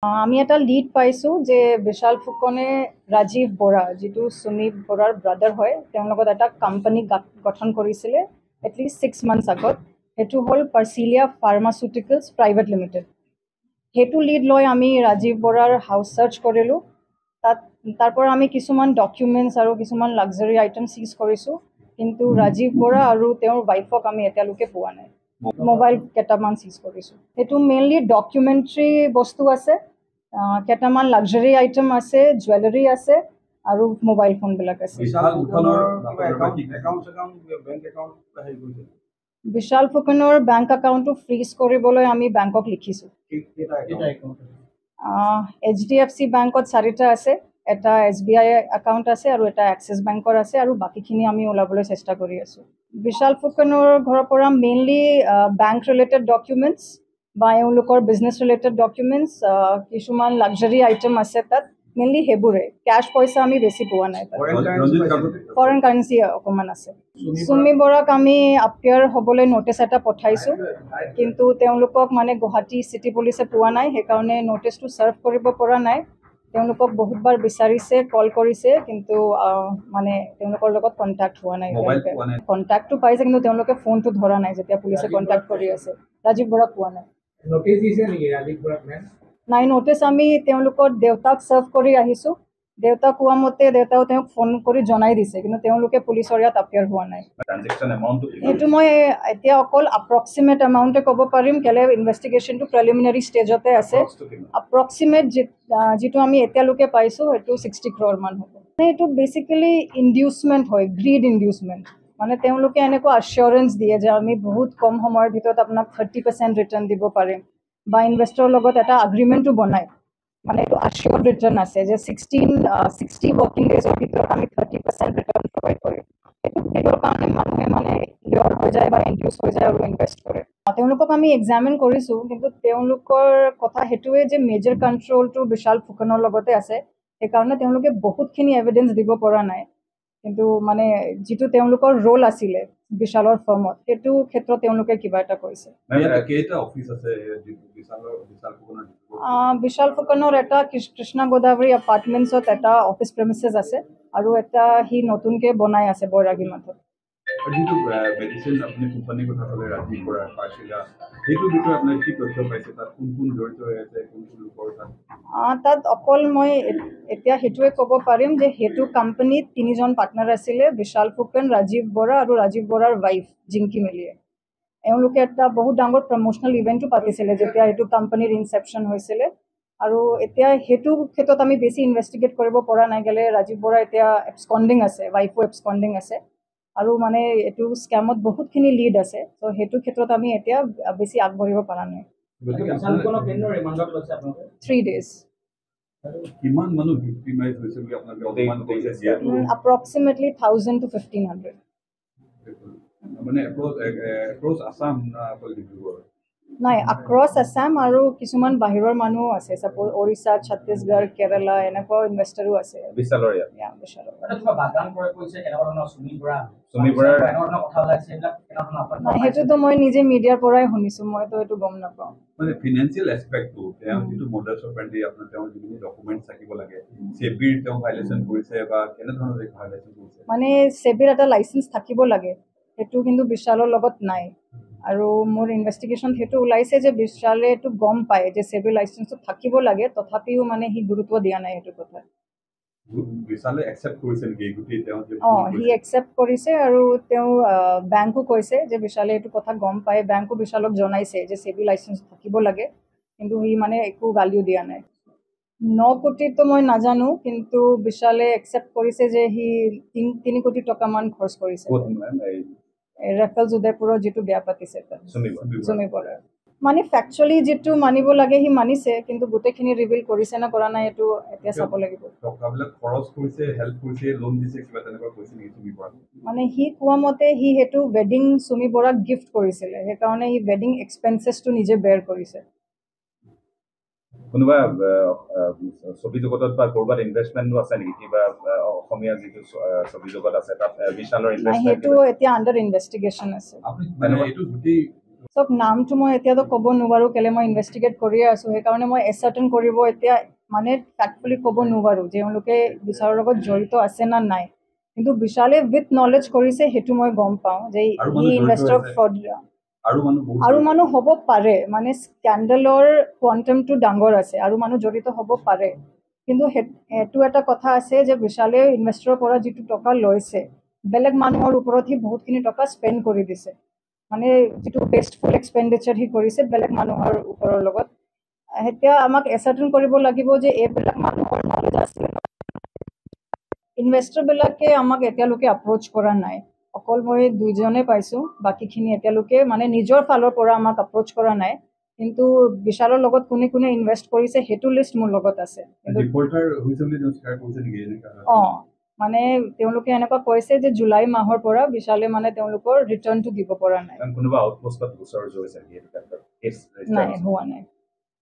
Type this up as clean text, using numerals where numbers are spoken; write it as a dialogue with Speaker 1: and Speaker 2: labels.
Speaker 1: আমি এটা লিড পাইছোঁ যে বিশাল ফুকনে ৰাজীৱ বৰা যিটো সুমি বৰাৰ ব্ৰাদাৰ হয় তেওঁৰ লগত এটা কোম্পানী গঠন কৰিছিলে এটলিষ্ট 6 মান্থছ আগত সেইটো হ'ল পাৰ্চিলিয়া ফাৰ্মাচিউটিকেলছ প্ৰাইভেট লিমিটেড সেইটো লিড লৈ আমি ৰাজীৱ বৰাৰ হাউচ চাৰ্চ কৰিলোঁ তাৰ পৰা আমি কিছুমান ডকুমেণ্টছ আৰু কিছুমান লাক্সাৰী আইটেম চিজ কৰিছোঁ কিন্তু ৰাজীৱ বৰা আৰু তেওঁৰ ৱাইফক আমি এতিয়ালৈকে পোৱা নাই মোবাইল কেইটামান চিজ কৰিছোঁ সেইটো মেইনলি ডকুমেণ্টাৰী বস্তু আছে কেইটামান লাক্সাৰী আইটেম আছে জুৱেলাৰী আছে আৰু মোবাইল ফোনবিলাক আছে বিশাল ফুকনৰ বেংক একাউণ্টটো ফ্ৰিজ কৰিবলৈ আমি বেংকক লিখিছোঁ HDFC বেংকত 4টা আছে এটা SBI একাউণ্ট আছে আৰু এটা এক্সিছ বেংকৰ আছে আৰু বাকীখিনি আমি ওলাবলৈ চেষ্টা কৰি আছোঁ বিশাল ফুকনৰ ঘৰৰ পৰা মেইনলি বেংক ৰিলেটেড ডকুমেণ্টছ বা এওঁলোকৰ বিজনেছ ৰিলেটেড ডকুমেণ্টছ কিছুমান লাক্সাৰী আইটেম আছে তাত মেইনলি সেইবোৰে কেছ পইচা আমি বেছি পোৱা নাই ফৰেন কাৰেঞ্চি অকণমান আছে সুমি বৰাক আমি আপিয়াৰ হ'বলৈ ন'টিছ এটা পঠাইছোঁ কিন্তু তেওঁলোকক মানে গুৱাহাটী চিটি পুলিচে পোৱা নাই সেইকাৰণে ন'টিছটো ছাৰ্ভ কৰিব পৰা নাই তেওঁলোকক বহুতবাৰ বিচাৰিছে কল কৰিছে কিন্তু মানে তেওঁলোকৰ লগত কণ্টেক্ট হোৱা নাই কণ্টেক্টটো পাইছে কিন্তু তেওঁলোকে ফোনটো ধৰা নাই যেতিয়া পুলিচে কণ্টেক্ট কৰি আছে ৰাজীৱ বৰাক পোৱা নাই নাই ন'টিছ আমি তেওঁলোকৰ দেউতাক ছাৰ্ভ কৰি আহিছোঁ দেউতাক কোৱা মতে দেউতাও তেওঁক ফোন কৰি জনাই দিছে কিন্তু তেওঁলোকে পুলিচৰ ইয়াত এপিয়াৰ হোৱা নাই সেইটো মই এতিয়া অকল এপ্ৰক্সিমেট এমাউণ্টে ক'ব পাৰিম কেলৈ ইনভেষ্টিগেশ্যনটো প্ৰিলিমিনাৰী ষ্টেজতে আছে এপ্ৰক্সিমেট যিটো আমি এতিয়ালৈকে পাইছোঁ সেইটো 60 crore মান হ'ব এইটো বেচিকেলি ইনডিউচমেণ্ট হয় গ্ৰীড ইনডিউচমেণ্ট মানে তেওঁলোকে এনেকুৱা এচিয়ৰেঞ্চ দিয়ে যে আমি বহুত কম সময়ৰ ভিতৰত আপোনাক 30% ৰিটাৰ্ণ দিব পাৰিম বা ইনভেষ্টৰৰ লগত এটা এগ্ৰিমেণ্টো বনায় মানে এইটো এচিয়ৰ্ড ৰিটাৰ্ণ আছে যে 60 ৱৰ্কিং ডেজৰ ভিতৰত আমি 30% ৰিটাৰ্ণ প্ৰভাইড কৰিম সেইটোৰ কাৰণে মানুহে মানে লিয়ৰ হৈ যায় বা ইনডিউচ হৈ যায় আৰু ইনভেষ্ট কৰে তেওঁলোকক আমি এক্সামিন কৰিছোঁ কিন্তু তেওঁলোকৰ কথা সেইটোৱে যে মেজৰ কণ্ট্ৰলটো বিশাল ফুকনৰ লগতে আছে সেইকাৰণে তেওঁলোকে বহুতখিনি এভিডেঞ্চ দিব পৰা নাই কিন্তু মানে যিটো তেওঁলোকৰ ৰোল আছিলে বিশালৰ ফাৰ্মত সেইটো ক্ষেত্ৰত তেওঁলোকে কিবা এটা কৰিছে বিশাল ফুকনৰ এটা কৃষ্ণা গোদাবৰী এপাৰ্টমেণ্টছত এটা অফিচ প্ৰেমিচেছ আছে আৰু এটা সি নতুনকৈ বনাই আছে বৈৰাগী মাথত তাত অকল মই এতিয়া সেইটোৱে ক'ব পাৰিম যে সেইটো কোম্পানীত 3জন পাৰ্টনাৰ আছিলে বিশাল ফুকন ৰাজীৱ বৰা আৰু ৰাজীৱ বৰাৰ ৱাইফ জিংকি মিলিয়ে এওঁলোকে এটা বহুত ডাঙৰ প্ৰমোচনেল ইভেণ্টো পাতিছিলে যেতিয়া এইটো কোম্পানীৰ ইনচেপশ্যন হৈছিলে আৰু এতিয়া সেইটো ক্ষেত্ৰত আমি বেছি ইনভেষ্টিগেট কৰিব পৰা নাই গ'লে ৰাজীৱ বৰা এতিয়া এবস্কণ্ডিং আছে ৱাইফো এবস্কণ্ডিং আছে আৰু মানে এইটো স্কেমত বহুতখিনি লিড আছে ত' সেইটো ক্ষেত্ৰত আমি এতিয়া বেছি আগবাঢ়িব পৰা নাই 3 days approximately 1000 to 1500 নাই across Assam আৰু কিছুমান বাহিৰৰ মানুহো আছে সাপোজ ওড়িশা ছত্তীশগড় কেৰালা এনেকুৱা ইনভেষ্টৰো আছে বিশালৰ সেইটোতো মই নিজে মিডিয়াৰ পৰাই শুনিছোঁ মইতো এইটো গম নাপাওঁ মানে ফিনান্সিয়েল এস্পেক্টটো তেওঁ যিটো মডেলছ অফ এণ্ট্ৰি আপোনাৰ তেওঁ যিখিনি ডকুমেণ্টছ থাকিব লাগে সেবিৰ তেওঁ ভাইলেশ্যন কৰিছে বা কেনে ধৰণৰ ভাইলেশ্যন কৰিছে মানে সেবিৰ এটা লাইসেন্স থাকিব লাগে সেইটো কিন্তু বিশালৰ লগত নাই আৰু মোৰ ইনভেষ্টিগেশ্যন সেইটো ওলাইছে যে বিশালে এইটো গম পায় যে সেবি লাইসেন্সটো থাকিব লাগে তথাপিও মানে সি গুৰুত্ব দিয়া নাই এইটো কথা বিশালে একচেপ্ট কৰিছে নেকি গুটেই তেওঁ যে হি একচেপ্ট কৰিছে আৰু তেওঁ বেংকো কৈছে যে বিশালে এইটো কথা গম পায় বেংকো বিশালক জনাইছে যে সেবি লাইসেন্স থাকিব লাগে কিন্তু সি মানে একো ভ্যালু দিয়া নাই 9 কোটিটো মই নাজানো কিন্তু বিশালে একচেপ্ট কৰিছে যে সি 3 কোটি টকা মান খৰচ কৰিছে ৰেফেলছ উদয়পুৰৰ যিটো বেয়া পাতিছে সুমি বৰা মানে ফেক্চুৱেলি যিটো মানিব লাগে সি মানিছে কিন্তু গোটেইখিনি ৰিভিল কৰিছে না কৰা নাই এইটো এতিয়া চাব লাগিব মানে সি কোৱা মতে সি সেইটো ৱেডিং সুমি বৰাক গিফ্ট কৰিছিলে সেইকাৰণে সি ৱেডিং এক্সপেন্সেছটো নিজে বেয়াৰ কৰিছে কোনোবা ছবি জগতত বা কৰবাত ইনভেষ্টমেণ্ট আছে নেকি কিবা অসমীয়া যিটো ছবি জগত আছে তাত বিশালৰ ইনভেষ্টমেণ্ট সেইটো এতিয়া আণ্ডাৰ ইনভেষ্টিগেশ্যন আছে মানে এইটো গুটি চব নামটো মই এতিয়াতো ক'ব নোৱাৰোঁ কেলৈ মই ইনভেষ্টিগেট কৰিয়ে আছোঁ সেইকাৰণে মই এচাৰ্টেন কৰিব এতিয়া মানে ফেক্টফুলি ক'ব নোৱাৰোঁ যে তেওঁলোকে বিশালৰ লগত জড়িত আছে না নাই কিন্তু বিশালে উইথ নলেজ কৰিছে সেইটো মই গম পাওঁ যে ই ইনভেষ্টৰ ফ্ৰড আৰু মানুহ হ'ব পাৰে মানে স্কেণ্ডেলৰ কোৱাণ্টামটো ডাঙৰ আছে আৰু মানুহ জড়িত হ'ব পাৰে কিন্তু সেইটো এটা কথা আছে যে বিশালে ইনভেষ্টৰৰ পৰা যিটো টকা লৈছে বেলেগ মানুহৰ ওপৰত সি বহুতখিনি টকা স্পেণ্ড কৰি দিছে মানে যিটো ৱেষ্টফুল এক্সপেণ্ডিচাৰ সি কৰিছে বেলেগ মানুহৰ ওপৰৰ লগত এতিয়া আমাক এচাৰ্টেন কৰিব লাগিব যে এইবিলাক মানুহৰ নলেজ আছে ইনভেষ্টৰবিলাকে আমাক এতিয়ালৈকে এপ্ৰ'চ কৰা নাই অকল মই দুইজনে পাইছোঁ বাকীখিনি এতিয়ালৈকে মানে নিজৰ ফালৰ পৰা আমাক এপ্ৰ'চ কৰা নাই কিন্তু বিশালৰ লগত কোনে কোনে ইনভেষ্ট কৰিছে সেইটো লিষ্ট মোৰ লগত আছে অঁ মানে তেওঁলোকে এনেকুৱা কৈছে যে জুলাই মাহৰ পৰা বিশালে মানে তেওঁলোকৰ ৰিটাৰ্ণটো দিব পৰা নাই নাই হোৱা নাই